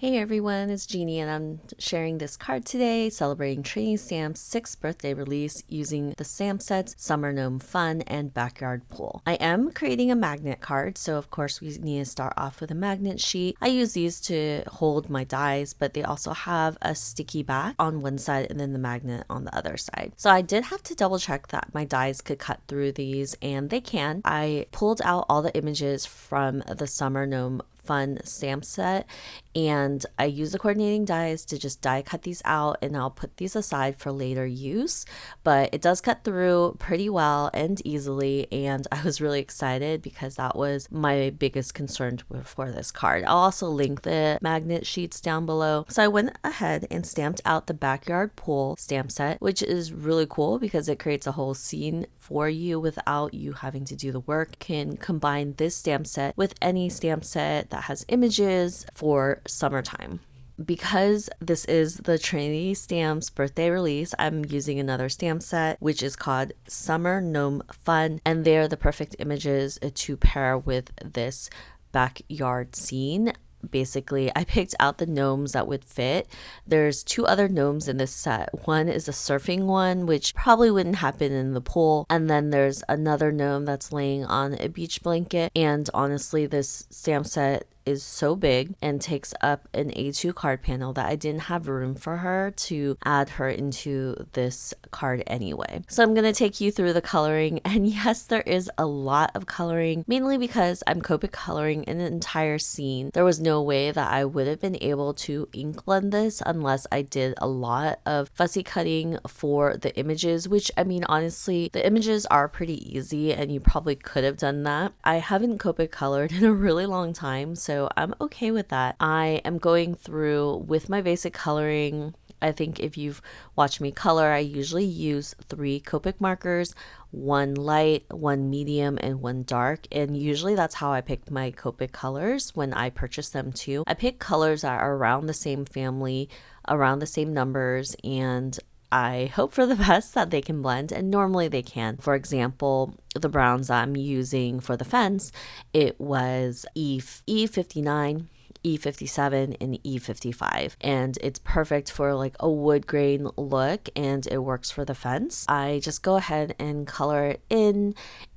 Hey everyone, it's Jeannie and I'm sharing this card today celebrating Trinity Stamp's 6th birthday release using the stamp sets Summer Gnome Fun and Backyard Pool. I am creating a magnet card, so of course we need to start off with a magnet sheet. I use these to hold my dies, but they also have a sticky back on one side and then the magnet on the other side. So I did have to double check that my dies could cut through these, and they can. I pulled out all the images from the Summer Gnome Fun stamp set, and I use the coordinating dies to just die cut these out, and I'll put these aside for later use. But it does cut through pretty well and easily, and I was really excited because that was my biggest concern for this card. I'll also link the magnet sheets down below. So I went ahead and stamped out the Backyard Pool stamp set, which is really cool because it creates a whole scene for you without you having to do the work. You can combine this stamp set with any stamp set that has images for summertime. Because this is the Trinity Stamps birthday release, I'm using another stamp set, which is called Summer Gnome Fun, and they're the perfect images to pair with this backyard scene. Basically, I picked out the gnomes that would fit. There's two other gnomes in this set. One is a surfing one, which probably wouldn't happen in the pool. And then there's another gnome that's laying on a beach blanket. And honestly, this stamp set is so big and takes up an A2 card panel that I didn't have room for her to add her into this card anyway. So I'm going to take you through the coloring, and yes, there is a lot of coloring, mainly because I'm Copic coloring an entire scene. There was no way that I would have been able to ink blend this unless I did a lot of fussy cutting for the images, which I mean, honestly, the images are pretty easy and you probably could have done that. I haven't Copic colored in a really long time, so I'm okay with that. I am going through with my basic coloring. I think if you've watched me color, I usually use 3 Copic markers, 1 light, 1 medium, and 1 dark. And usually that's how I pick my Copic colors when I purchase them too. I pick colors that are around the same family, around the same numbers, and I hope for the best that they can blend, and normally they can. For example, the browns I'm using for the fence, it was E59, E57, and E55, and it's perfect for like a wood grain look, and it works for the fence. I just go ahead and color it in,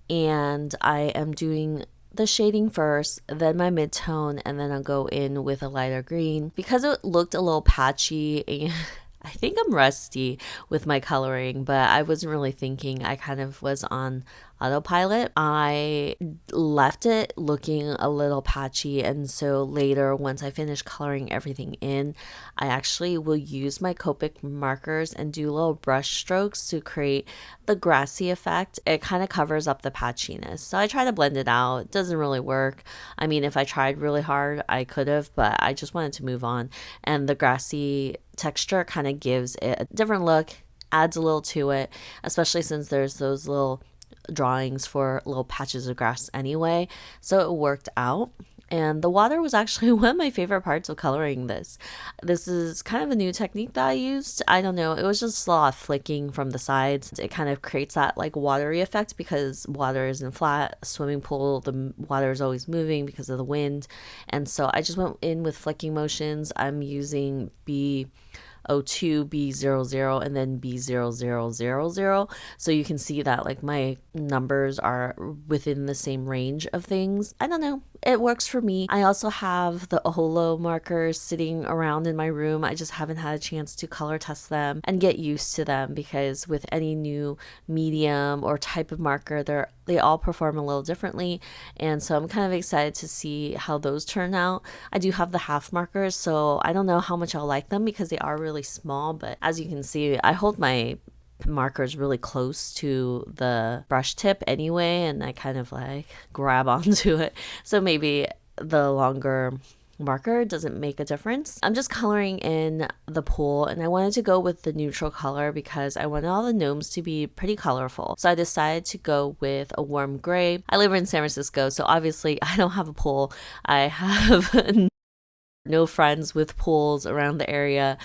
and I am doing the shading first, then my mid-tone, and then I'll go in with a lighter green. Because it looked a little patchy and I think I'm rusty with my coloring, but I wasn't really thinking. I kind of was on autopilot. I left it looking a little patchy, and so later, once I finish coloring everything in, I actually will use my Copic markers and do little brush strokes to create the grassy effect. It kind of covers up the patchiness. So I try to blend it out. It doesn't really work. I mean, if I tried really hard, I could have, but I just wanted to move on. And the grassy texture kind of gives it a different look, adds a little to it, especially since there's those little drawings for little patches of grass anyway. So it worked out. And the water was actually one of my favorite parts of coloring this. This is kind of a new technique that I used. I don't know, it was just a lot of flicking from the sides. It kind of creates that like watery effect because water isn't flat. A swimming pool, the water is always moving because of the wind. And so I just went in with flicking motions. I'm using B02, B00, and then B0000. So you can see that like my numbers are within the same range of things. I don't know. It works for me. I also have the Oholo markers sitting around in my room. I just haven't had a chance to color test them and get used to them because with any new medium or type of marker, they all perform a little differently. And so I'm kind of excited to see how those turn out. I do have the half markers, so I don't know how much I'll like them because they are really small. But as you can see, I hold my markers really close to the brush tip anyway, and I kind of like grab onto it. So maybe the longer marker doesn't make a difference. I'm just coloring in the pool, and I wanted to go with the neutral color because I wanted all the gnomes to be pretty colorful. So I decided to go with a warm gray. I live in San Francisco, so obviously I don't have a pool. I have no friends with pools around the area.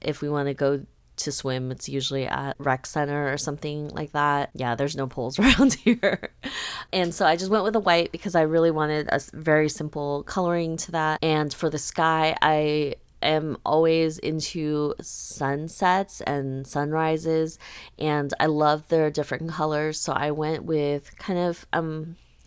If we want to go to swim, it's usually at rec center or something like that. Yeah, there's no pools around here. And so I just went with the white because I really wanted a very simple coloring to that. And for the sky, I am always into sunsets and sunrises, and I love their different colors. So I went with kind of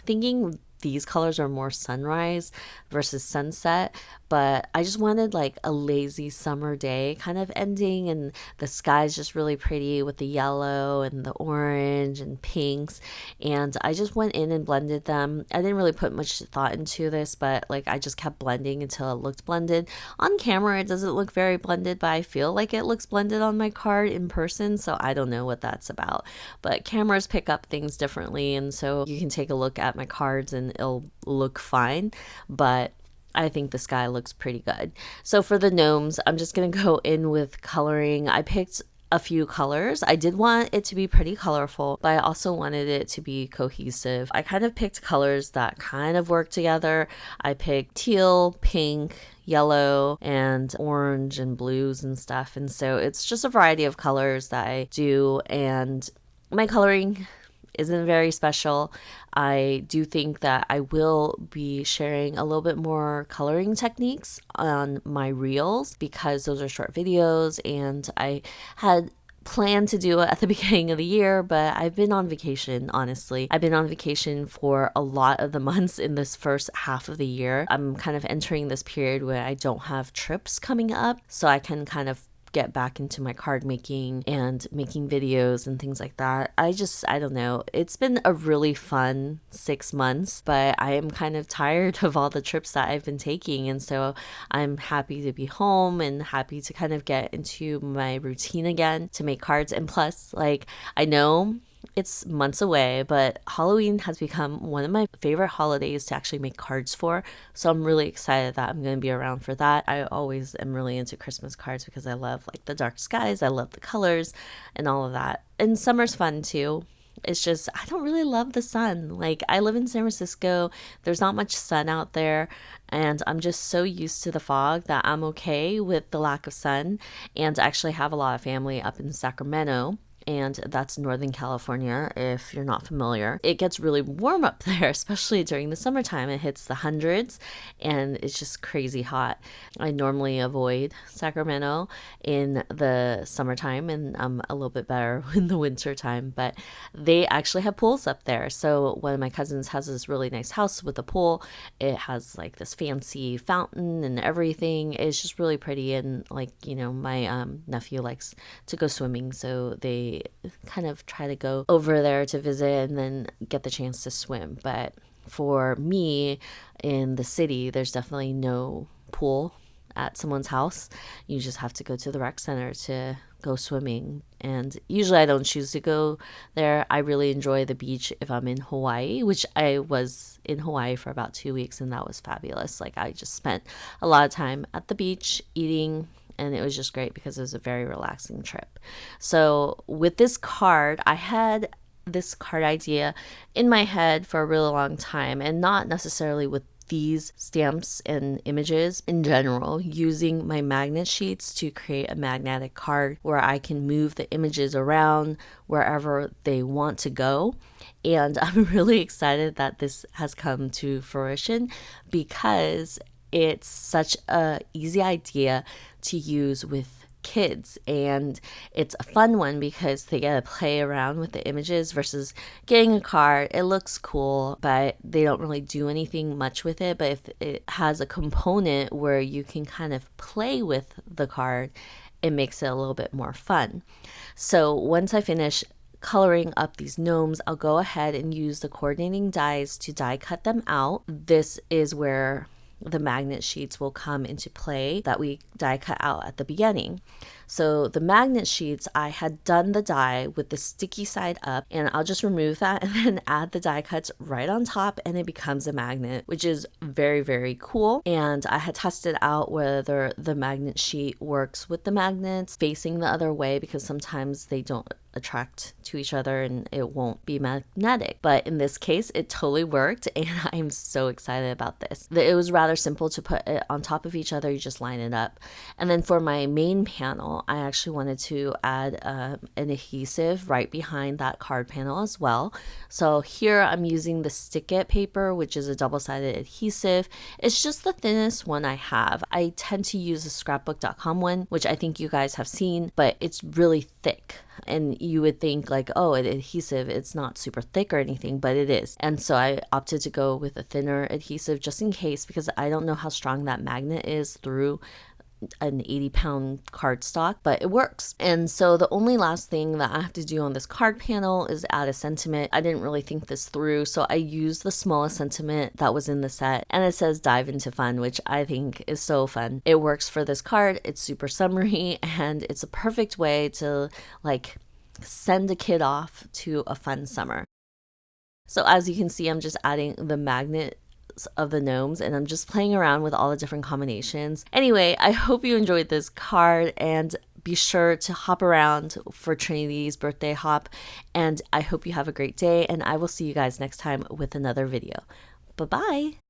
thinking these colors are more sunrise versus sunset, but I just wanted like a lazy summer day kind of ending, and the sky's just really pretty with the yellow and the orange and pinks, and I just went in and blended them. I didn't really put much thought into this, but like I just kept blending until it looked blended. On camera it doesn't look very blended, but I feel like it looks blended on my card in person, so I don't know what that's about. But cameras pick up things differently, and so you can take a look at my cards and it'll look fine, but I think the sky looks pretty good. So for the gnomes, I'm just going to go in with coloring. I picked a few colors. I did want it to be pretty colorful, but I also wanted it to be cohesive. I kind of picked colors that kind of work together. I picked teal, pink, yellow, and orange and blues and stuff. And so it's just a variety of colors that I do, and my coloring isn't very special. I do think that I will be sharing a little bit more coloring techniques on my reels because those are short videos, and I had planned to do it at the beginning of the year, but I've been on vacation, honestly. I've been on vacation for a lot of the months in this first half of the year. I'm kind of entering this period where I don't have trips coming up, so I can kind of get back into my card making and making videos and things like that. I don't know. It's been a really fun 6 months, but I am kind of tired of all the trips that I've been taking. And so I'm happy to be home and happy to kind of get into my routine again to make cards. And plus, like, I know it's months away, but Halloween has become one of my favorite holidays to actually make cards for. So I'm really excited that I'm going to be around for that. I always am really into Christmas cards because I love like the dark skies. I love the colors and all of that. And summer's fun too. It's just, I don't really love the sun. Like, I live in San Francisco. There's not much sun out there. And I'm just so used to the fog that I'm okay with the lack of sun. And I actually have a lot of family up in Sacramento, and that's Northern California if you're not familiar. It gets really warm up there, especially during the summertime. It hits the hundreds and it's just crazy hot. I normally avoid Sacramento in the summertime, and I'm a little bit better in the winter time, but they actually have pools up there. So one of my cousins has this really nice house with a pool. It has like this fancy fountain and everything. It's just really pretty, and like, you know, my nephew likes to go swimming, so they kind of try to go over there to visit and then get the chance to swim. But for me in the city, there's definitely no pool at someone's house. You just have to go to the rec center to go swimming, and usually I don't choose to go there. I really enjoy the beach if I'm in Hawaii, which I was in Hawaii for about 2 weeks, and that was fabulous. Like, I just spent a lot of time at the beach eating, and it was just great because it was a very relaxing trip. So with this card, I had this card idea in my head for a really long time, and not necessarily with these stamps and images in general, using my magnet sheets to create a magnetic card where I can move the images around wherever they want to go. And I'm really excited that this has come to fruition because it's such a easy idea to use with kids, and it's a fun one because they get to play around with the images versus getting a card. It looks cool, but they don't really do anything much with it. But if it has a component where you can kind of play with the card, it makes it a little bit more fun. So once I finish coloring up these gnomes, I'll go ahead and use the coordinating dies to die cut them out. This is where the magnet sheets will come into play that we die cut out at the beginning. So the magnet sheets, I had done the die with the sticky side up, and I'll just remove that and then add the die cuts right on top, and it becomes a magnet, which is very, very cool. And I had tested out whether the magnet sheet works with the magnets facing the other way, because sometimes they don't attract to each other and it won't be magnetic. But in this case, it totally worked, and I'm so excited about this. It was rather simple to put it on top of each other. You just line it up. And then for my main panel, I actually wanted to add an adhesive right behind that card panel as well. So here I'm using the Stick It paper, which is a double-sided adhesive. It's just the thinnest one I have. I tend to use a scrapbook.com one, which I think you guys have seen, but it's really thick. And you would think like, oh, an adhesive, it's not super thick or anything, but it is. And so I opted to go with a thinner adhesive just in case, because I don't know how strong that magnet is through an 80-pound cardstock, but it works. And so the only last thing that I have to do on this card panel is add a sentiment. I didn't really think this through, so I used the smallest sentiment that was in the set, and it says dive into fun, which I think is so fun. It works for this card. It's super summery, and it's a perfect way to like send a kid off to a fun summer. So as you can see, I'm just adding the magnet of the gnomes, and I'm just playing around with all the different combinations. Anyway, I hope you enjoyed this card, and be sure to hop around for Trinity's birthday hop, and I hope you have a great day, and I will see you guys next time with another video. Bye-bye!